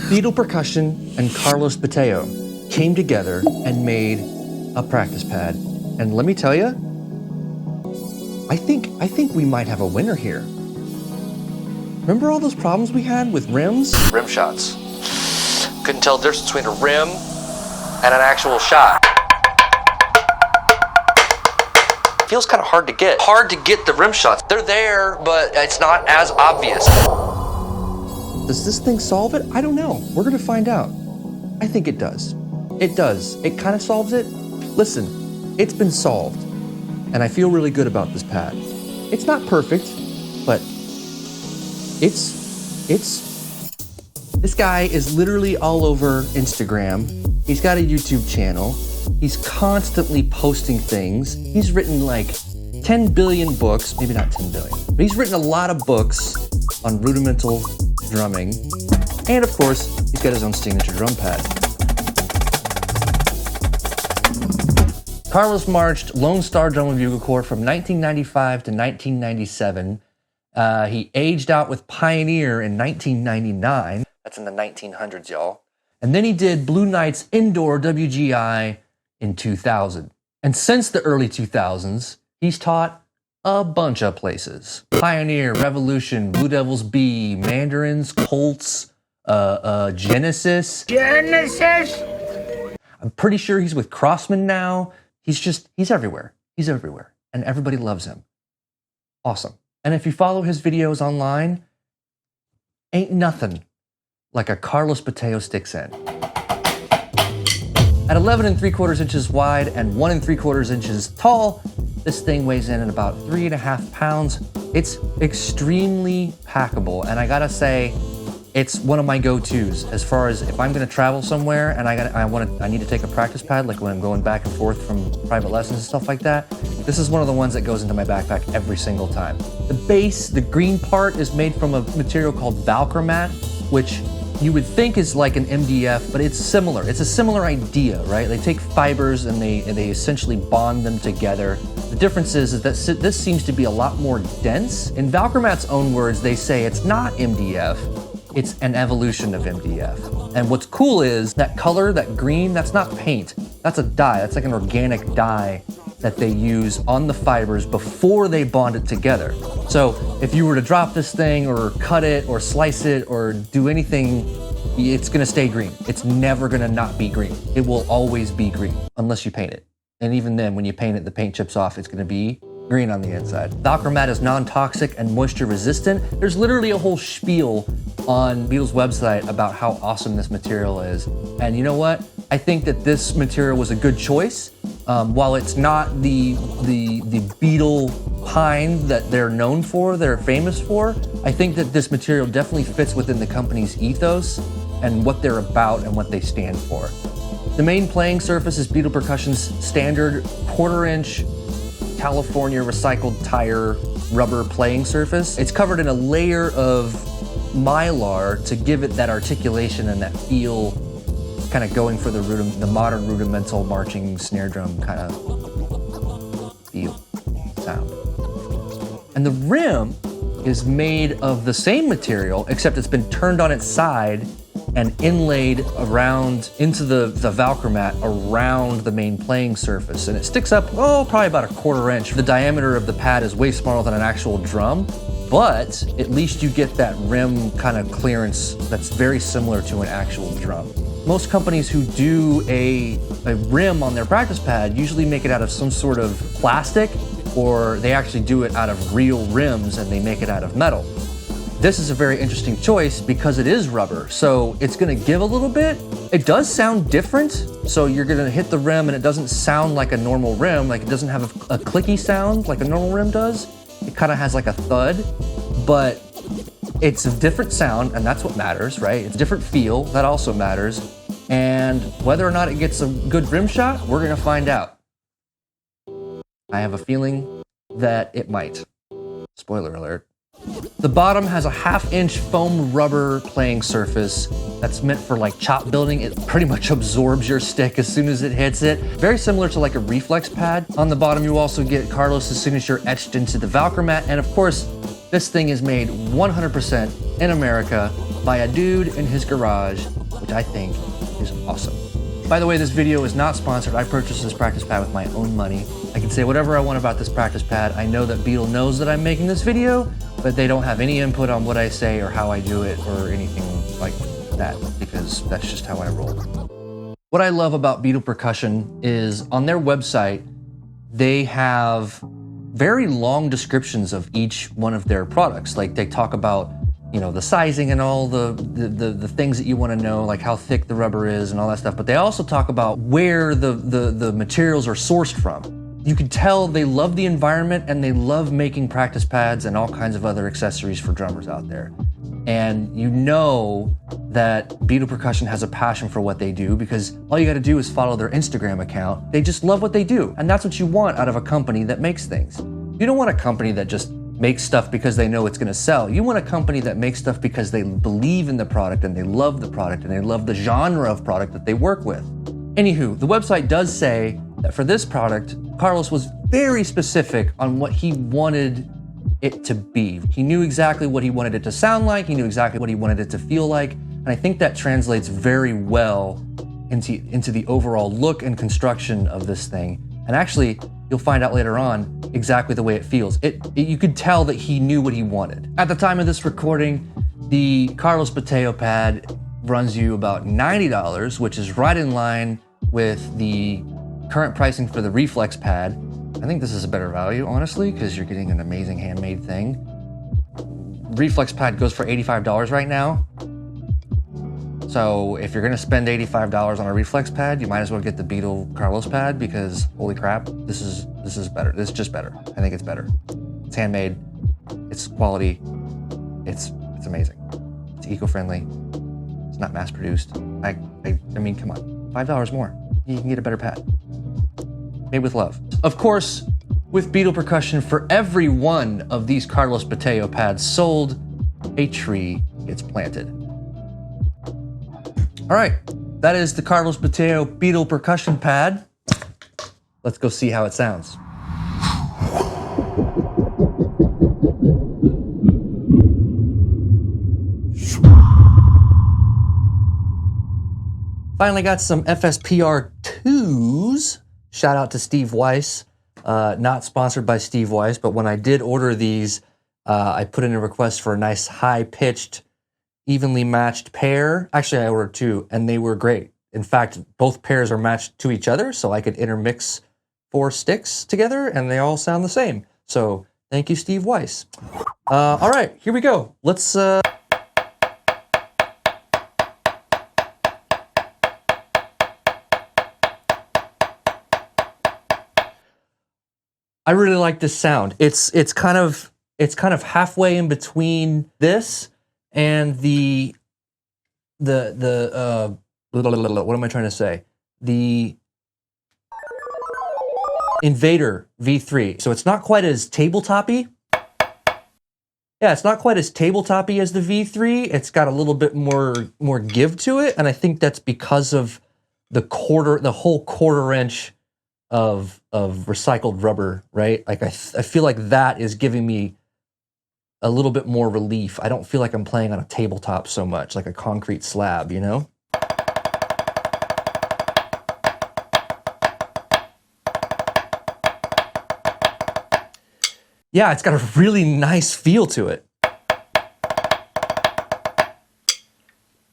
Beetle Percussion and Carlos Botello came together and made a practice pad. And let me tell you, I think we might have a winner here. Remember all those problems we had with rims? Rim shots. Couldn't tell the difference between a rim and an actual shot. Feels kind of hard to get. Hard to get the rim shots. They're there, but it's not as obvious. Does this thing solve it? I don't know. We're gonna find out. I think it does. It does. It kind of solves it. Listen, it's been solved. And I feel really good about this pad. It's not perfect, but this guy is literally all over Instagram. He's got a YouTube channel. He's constantly posting things. He's written like 10 billion books, maybe not 10 billion, but he's written a lot of books on rudimental drumming. And of course, he's got his own signature drum pad. Carlos marched Lone Star Drum and Bugle Corps from 1995 to 1997. He aged out with Pioneer in 1999. That's in the 1900s, y'all. And then he did Blue Knight's Indoor WGI in 2000. And since the early 2000s, he's taught a bunch of places. Pioneer, Revolution, Blue Devils B, Mandarins, Colts, Genesis. I'm pretty sure he's with Crossman now. He's everywhere. He's everywhere. And everybody loves him. Awesome. And if you follow his videos online, ain't nothing like a Carlos Botello stick set. At 11 3/4 inches wide and 1 3/4 inches tall, this thing weighs in at about 3.5 pounds. It's extremely packable, and I gotta say, it's one of my go-tos as far as if I'm gonna travel somewhere and I need to take a practice pad, like when I'm going back and forth from private lessons and stuff like that. This is one of the ones that goes into my backpack every single time. The base, the green part, is made from a material called Valcromat, which you would think is like an MDF, but it's similar. It's a similar idea, right? They take fibers and they essentially bond them together. The difference is that this seems to be a lot more dense. In Valcromat's own words, they say it's not MDF, it's an evolution of MDF. And what's cool is that color, that green, that's not paint. That's a dye. That's like an organic dye that they use on the fibers before they bond it together. So if you were to drop this thing or cut it or slice it or do anything, it's gonna stay green. It's never gonna not be green. It will always be green unless you paint it. And even then, when you paint it, the paint chips off, it's gonna be green on the inside. Valcromat is non-toxic and moisture resistant. There's literally a whole spiel on Beetle's website about how awesome this material is. And you know what? I think that this material was a good choice. While it's not the Beetle pine that they're known for, they're famous for, I think that this material definitely fits within the company's ethos and what they're about and what they stand for. The main playing surface is Beetle Percussion's standard 1/4 inch California recycled tire rubber playing surface. It's covered in a layer of mylar to give it that articulation and that feel, kind of going for the modern rudimental marching snare drum kind of feel, sound. And the rim is made of the same material, except it's been turned on its side and inlaid around into the Valcromat around the main playing surface. And it sticks up, probably about 1/4 inch. The diameter of the pad is way smaller than an actual drum, but at least you get that rim kind of clearance that's very similar to an actual drum. Most companies who do a rim on their practice pad usually make it out of some sort of plastic, or they actually do it out of real rims and they make it out of metal. This is a very interesting choice because it is rubber, so it's gonna give a little bit. It does sound different, so you're gonna hit the rim and it doesn't sound like a normal rim, like it doesn't have a clicky sound like a normal rim does. It kind of has like a thud, but it's a different sound, and that's what matters, right? It's a different feel, that also matters. And whether or not it gets a good rim shot, we're gonna find out. I have a feeling that it might. Spoiler alert. The bottom has a 1/2 inch foam rubber playing surface that's meant for like chop building. It pretty much absorbs your stick as soon as it hits it. Very similar to like a reflex pad. On the bottom, you also get Carlos's signature etched into the Valcromat. And of course, This thing is made 100% in America by a dude in his garage, which I think is awesome. By the way, this video is not sponsored. I purchased this practice pad with my own money. I can say whatever I want about this practice pad. I know that Beetle knows that I'm making this video, but they don't have any input on what I say or how I do it or anything like that, because that's just how I roll. What I love about Beetle Percussion is on their website, they have very long descriptions of each one of their products. Like they talk about, you know, the sizing and all the things that you want to know, like how thick the rubber is and all that stuff. But they also talk about where the materials are sourced from. You can tell they love the environment and they love making practice pads and all kinds of other accessories for drummers out there. And you know that Beetle Percussion has a passion for what they do, because all you got to do is follow their Instagram account. They just love what they do. And that's what you want out of a company that makes things. You don't want a company that just makes stuff because they know it's going to sell. You want a company that makes stuff because they believe in the product and they love the product and they love the genre of product that they work with. Anywho, the website does say that for this product, Carlos was very specific on what he wanted it to be. He knew exactly what he wanted it to sound like. He knew exactly what he wanted it to feel like. And I think that translates very well into the overall look and construction of this thing. And actually, you'll find out later on exactly the way it feels. You could tell that he knew what he wanted. At the time of this recording, the Carlos Botello pad runs you about $90, which is right in line with the current pricing for the Reflexx pad. I think this is a better value, honestly, because you're getting an amazing handmade thing. Reflexx pad goes for $85 right now. So if you're gonna spend $85 on a Reflexx pad, you might as well get the Beetle Carlos pad, because holy crap, this is better. This is just better. I think it's better. It's handmade, it's quality, it's amazing. It's eco-friendly, it's not mass produced. I mean, come on, $5 more, you can get a better pad. Made with love. Of course, with Beetle Percussion, for every one of these Carlos Botello pads sold, a tree gets planted. All right, that is the Carlos Botello Beetle Percussion pad. Let's go see how it sounds. Finally got some FSPR 2s. Shout out to Steve Weiss. Not sponsored by Steve Weiss, but when I did order these, I put in a request for a nice high-pitched, evenly matched pair. Actually, I ordered two, and they were great. In fact, both pairs are matched to each other, so I could intermix 4 sticks together, and they all sound the same. So thank you, Steve Weiss. All right, here we go. Let's... I really like this sound. It's kind of halfway in between this and the what am I trying to say? The Invader V3. So it's not quite as tabletop-y. Yeah, it's not quite as tabletop-y as the V3. It's got a little bit more give to it, and I think that's because of the whole quarter inch of recycled rubber, right? Like I feel like that is giving me a little bit more relief. I don't feel like I'm playing on a tabletop so much, like a concrete slab, you know? Yeah, it's got a really nice feel to it.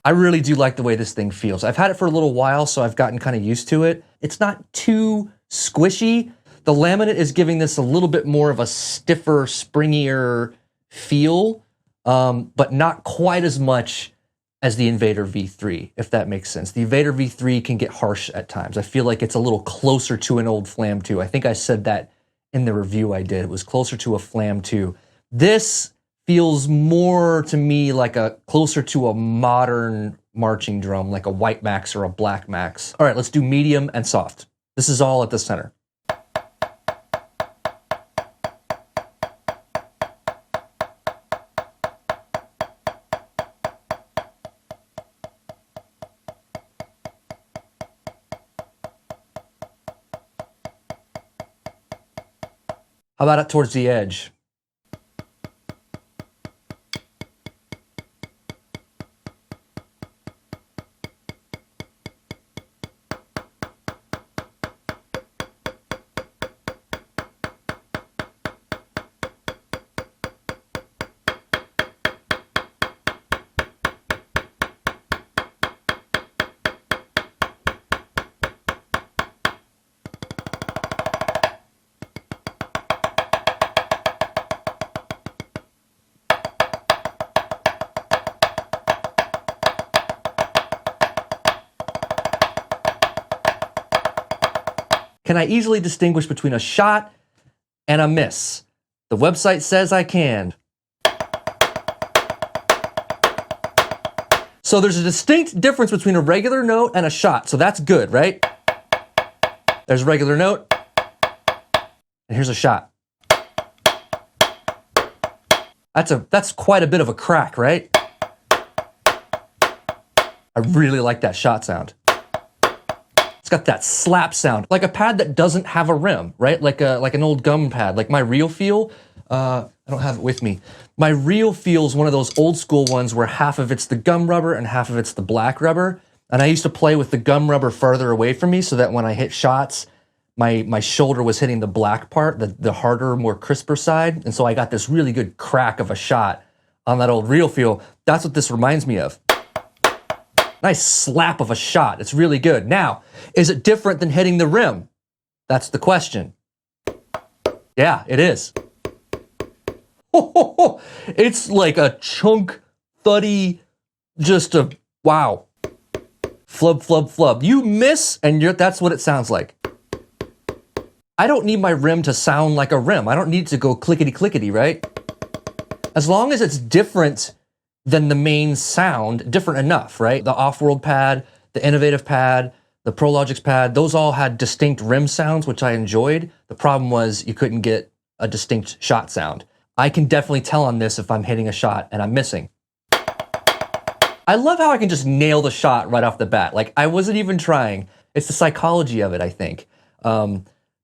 I really do like the way this thing feels. I've had it for a little while, so I've gotten kind of used to it. It's not too squishy. The laminate is giving this a little bit more of a stiffer, springier feel, but not quite as much as the Invader V3, if that makes sense. The Invader V3 can get harsh at times. I feel like it's a little closer to an old Flam 2. I think I said that in the review I did. It was closer to a Flam 2. This feels more to me like closer to a modern marching drum, like a White Max or a Black Max. All right, let's do medium and soft. This is all at the center. How about it towards the edge? Can I easily distinguish between a shot and a miss? The website says I can. So there's a distinct difference between a regular note and a shot. So that's good, right? There's a regular note, and here's a shot. That's quite a bit of a crack, right? I really like that shot sound. It's got that slap sound, like a pad that doesn't have a rim, right? Like an old gum pad, like my Real Feel. I don't have it with me. My Real Feel is one of those old school ones where half of it's the gum rubber and half of it's the black rubber. And I used to play with the gum rubber farther away from me so that when I hit shots, my shoulder was hitting the black part, the harder, more crisper side. And so I got this really good crack of a shot on that old Real Feel. That's what this reminds me of. Nice slap of a shot. It's really good. Now, is it different than hitting the rim? That's the question. Yeah, it is. It's like a chunk, thuddy, just a wow. Flub, flub, flub. You miss, and that's what it sounds like. I don't need my rim to sound like a rim. I don't need it to go clickety-clickety, right? As long as it's different than the main sound, different enough, right? The Off-World pad, the Innovative pad, the ProLogix pad, those all had distinct rim sounds, which I enjoyed. The problem was you couldn't get a distinct shot sound. I can definitely tell on this if I'm hitting a shot and I'm missing. I love how I can just nail the shot right off the bat. Like, I wasn't even trying. It's the psychology of it, I think.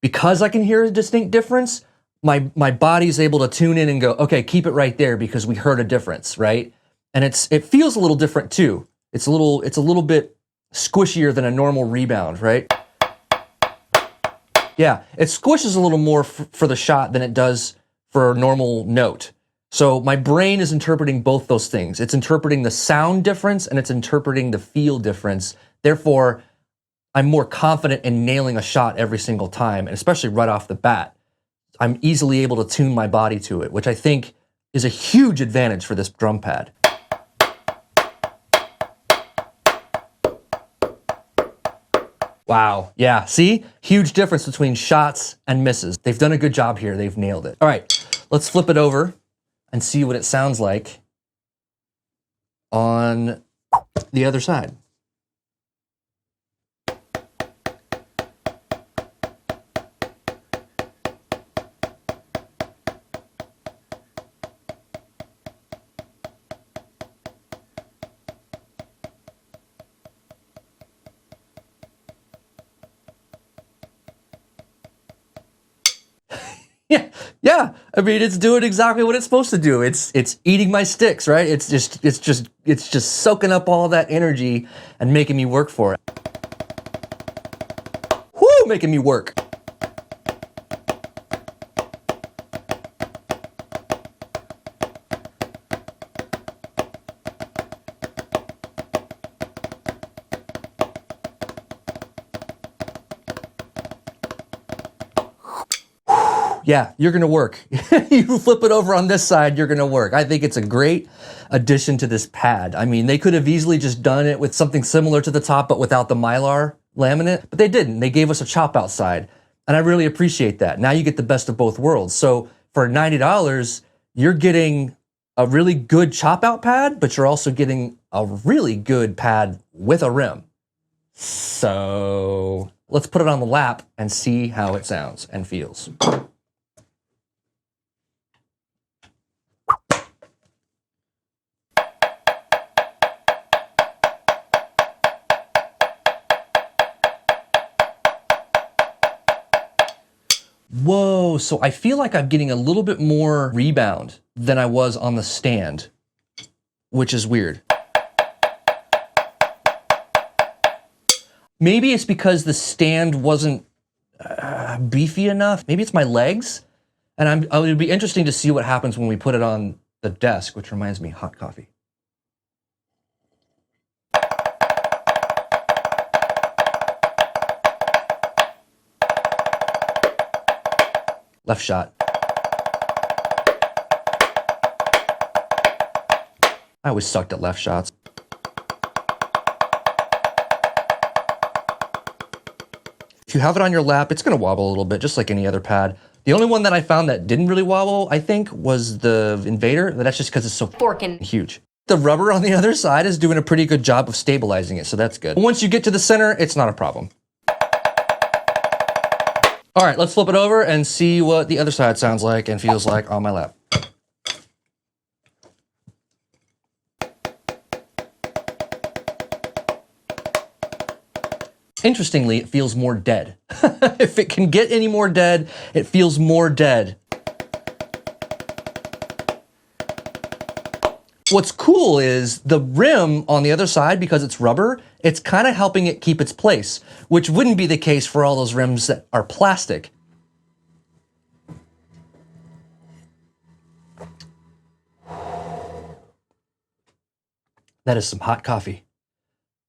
Because I can hear a distinct difference, my body's able to tune in and go, okay, keep it right there because we heard a difference, right? And it feels a little different too. It's a little bit squishier than a normal rebound, right? Yeah, it squishes a little more for the shot than it does for a normal note. So my brain is interpreting both those things. It's interpreting the sound difference and it's interpreting the feel difference. Therefore, I'm more confident in nailing a shot every single time, and especially right off the bat. I'm easily able to tune my body to it, which I think is a huge advantage for this drum pad. Wow, yeah, see? Huge difference between shots and misses. They've done a good job here, they've nailed it. All right, let's flip it over and see what it sounds like on the other side. Yeah. I mean, it's doing exactly what it's supposed to do. It's eating my sticks, right? It's just soaking up all that energy and making me work for it. Whoo, making me work. Yeah, you're gonna work. You flip it over on this side, you're gonna work. I think it's a great addition to this pad. I mean, they could have easily just done it with something similar to the top, but without the Mylar laminate, but they didn't. They gave us a chop out side, and I really appreciate that. Now you get the best of both worlds. So for $90, you're getting a really good chop out pad, but you're also getting a really good pad with a rim. So let's put it on the lap and see how it sounds and feels. Whoa, so I feel like I'm getting a little bit more rebound than I was on the stand, which is weird. Maybe it's because the stand wasn't beefy enough. Maybe it's my legs. And it would be interesting to see what happens when we put it on the desk, which reminds me, hot coffee. Left shot. I always sucked at left shots. If you have it on your lap, it's gonna wobble a little bit, just like any other pad. The only one that I found that didn't really wobble, I think, was the Invader, but that's just because it's so forking huge. The rubber on the other side is doing a pretty good job of stabilizing it, so that's good. Once you get to the center, it's not a problem. All right, let's flip it over and see what the other side sounds like and feels like on my lap. Interestingly, it feels more dead. If it can get any more dead, it feels more dead. What's cool is the rim on the other side, because it's rubber, it's kind of helping it keep its place, which wouldn't be the case for all those rims that are plastic. That is some hot coffee.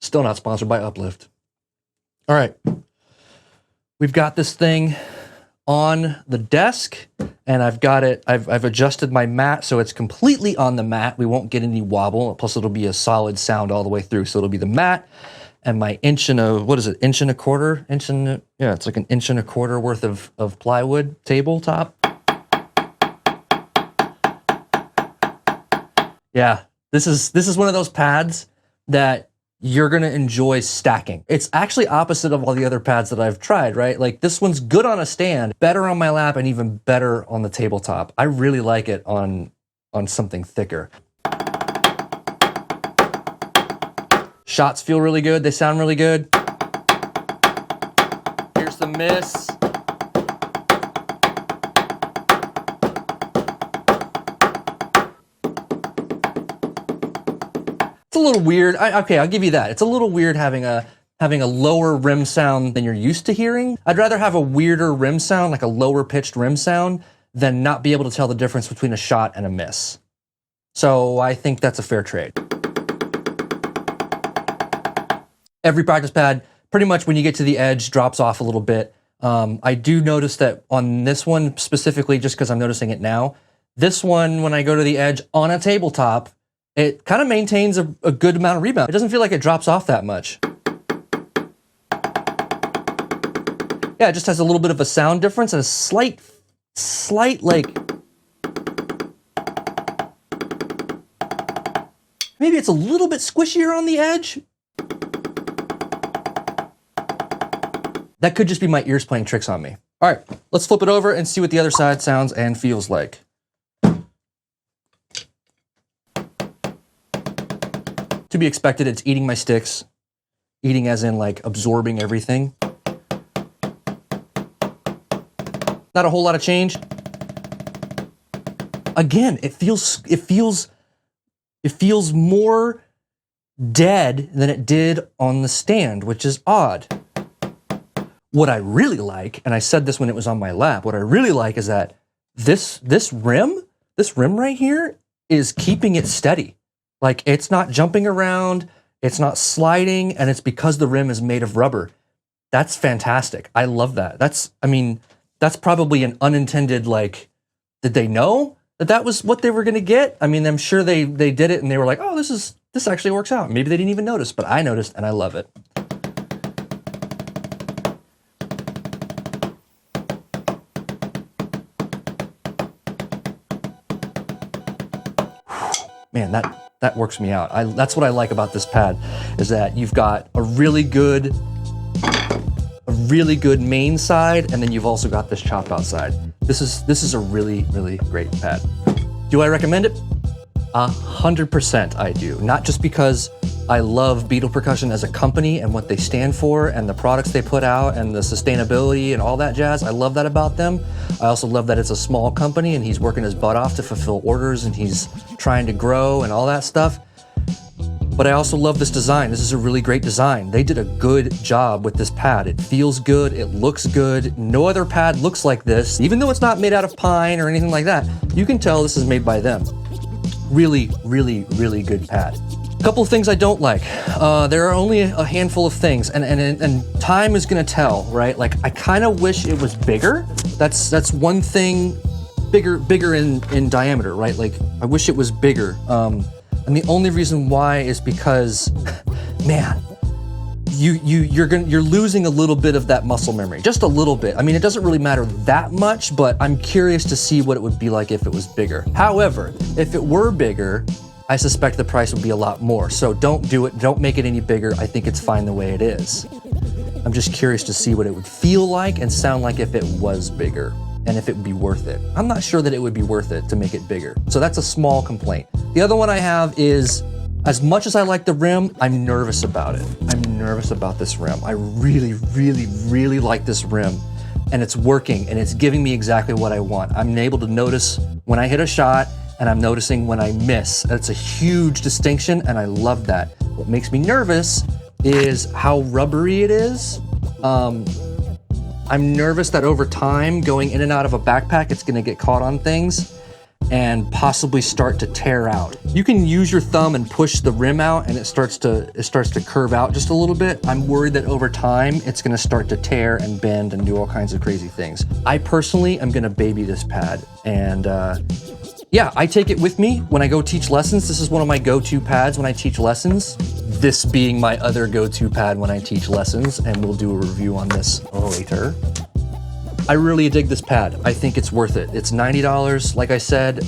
Still not sponsored by Uplift. All right, we've got this thing on the desk, and I've got it, I've adjusted my mat so it's completely on the mat. We won't get any wobble, plus it'll be a solid sound all the way through. So it'll be the mat and my inch and a quarter? Yeah, it's like an inch and a quarter worth of plywood tabletop. Yeah, this is one of those pads that you're gonna enjoy stacking. It's actually opposite of all the other pads that I've tried, right? Like this one's good on a stand, better on my lap, and even better on the tabletop. I really like it on something thicker. Shots feel really good, they sound really good. Here's the miss. It's a little weird. Okay, I'll give you that. It's a little weird having a lower rim sound than you're used to hearing. I'd rather have a weirder rim sound, like a lower pitched rim sound, than not be able to tell the difference between a shot and a miss. So I think that's a fair trade. Every practice pad, pretty much when you get to the edge, drops off a little bit. I do notice that on this one specifically, just because I'm noticing it now, this one, when I go to the edge on a tabletop, it kind of maintains a good amount of rebound. It doesn't feel like it drops off that much. Yeah, it just has a little bit of a sound difference and a slight like, maybe it's a little bit squishier on the edge. That could just be my ears playing tricks on me. All right, let's flip it over and see what the other side sounds and feels like. To be expected, it's eating my sticks. Eating as in like absorbing everything. Not a whole lot of change. Again, it feels more dead than it did on the stand, which is odd. What I really like, and I said this when it was on my lap, what I really like is that this rim right here is keeping it steady. Like it's not jumping around, it's not sliding, and it's because the rim is made of rubber. That's fantastic. I love that. That's probably an unintended, like, did they know that was what they were gonna get? I mean, I'm sure they did it and they were like, oh, this actually works out. Maybe they didn't even notice, but I noticed and I love it. Man, that works me out. That's what I like about this pad, is that you've got a really good main side, and then you've also got this chopped out side. This is a really, really great pad. Do I recommend it? 100% I do. Not just because I love Beetle Percussion as a company and what they stand for and the products they put out and the sustainability and all that jazz. I love that about them. I also love that it's a small company and he's working his butt off to fulfill orders and he's trying to grow and all that stuff. But I also love this design. This is a really great design. They did a good job with this pad. It feels good, it looks good. No other pad looks like this. Even though it's not made out of pine or anything like that, you can tell this is made by them. Really, really, really good pad. A couple of things I don't like. There are only a handful of things, and time is gonna tell, right? Like, I kind of wish it was bigger. That's one thing, bigger in diameter, right? Like, I wish it was bigger. And the only reason why is because, man, you're losing a little bit of that muscle memory, just a little bit. I mean, it doesn't really matter that much, but I'm curious to see what it would be like if it was bigger. However, if it were bigger, I suspect the price would be a lot more. So don't do it, don't make it any bigger. I think it's fine the way it is. I'm just curious to see what it would feel like and sound like if it was bigger and if it would be worth it. I'm not sure that it would be worth it to make it bigger. So that's a small complaint. The other one I have is, as much as I like the rim, I'm nervous about it. I'm nervous about this rim. I really, really, really like this rim, and it's working and it's giving me exactly what I want. I'm able to notice when I hit a shot and I'm noticing when I miss. It's a huge distinction and I love that. What makes me nervous is how rubbery it is. I'm nervous that over time, going in and out of a backpack, it's gonna get caught on things and possibly start to tear out. You can use your thumb and push the rim out and it starts to curve out just a little bit. I'm worried that over time, it's gonna start to tear and bend and do all kinds of crazy things. I personally am gonna baby this pad, and yeah, I take it with me when I go teach lessons. This is one of my go-to pads when I teach lessons. This being my other go-to pad when I teach lessons, and we'll do a review on this later. I really dig this pad. I think it's worth it. It's $90. Like I said,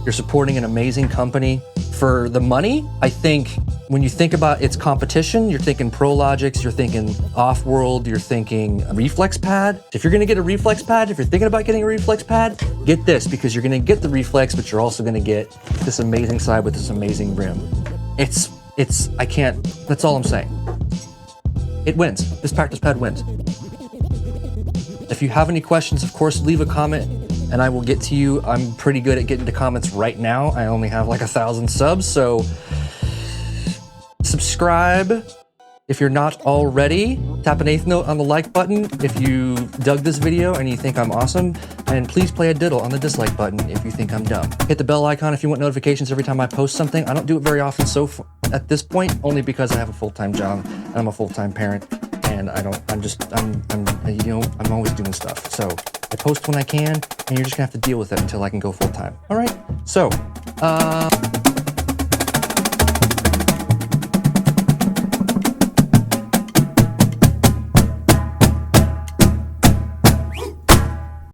you're supporting an amazing company. For the money, I think when you think about its competition, you're thinking ProLogix, you're thinking Offworld, you're thinking a Reflexx pad. If you're gonna get a Reflexx pad, if you're thinking about getting a Reflexx pad, get this, because you're gonna get the Reflexx, but you're also gonna get this amazing side with this amazing rim. I can't, that's all I'm saying. It wins. This practice pad wins. If you have any questions, of course, leave a comment and I will get to you. I'm pretty good at getting to comments right now. I only have like 1,000 subs, so subscribe if you're not already. Tap an eighth note on the like button if you dug this video and you think I'm awesome. And please play a diddle on the dislike button if you think I'm dumb. Hit the bell icon if you want notifications every time I post something. I don't do it very often at this point, only because I have a full-time job. I'm a full-time parent. And I'm always doing stuff. So I post when I can, and you're just gonna have to deal with it until I can go full time. All right, so,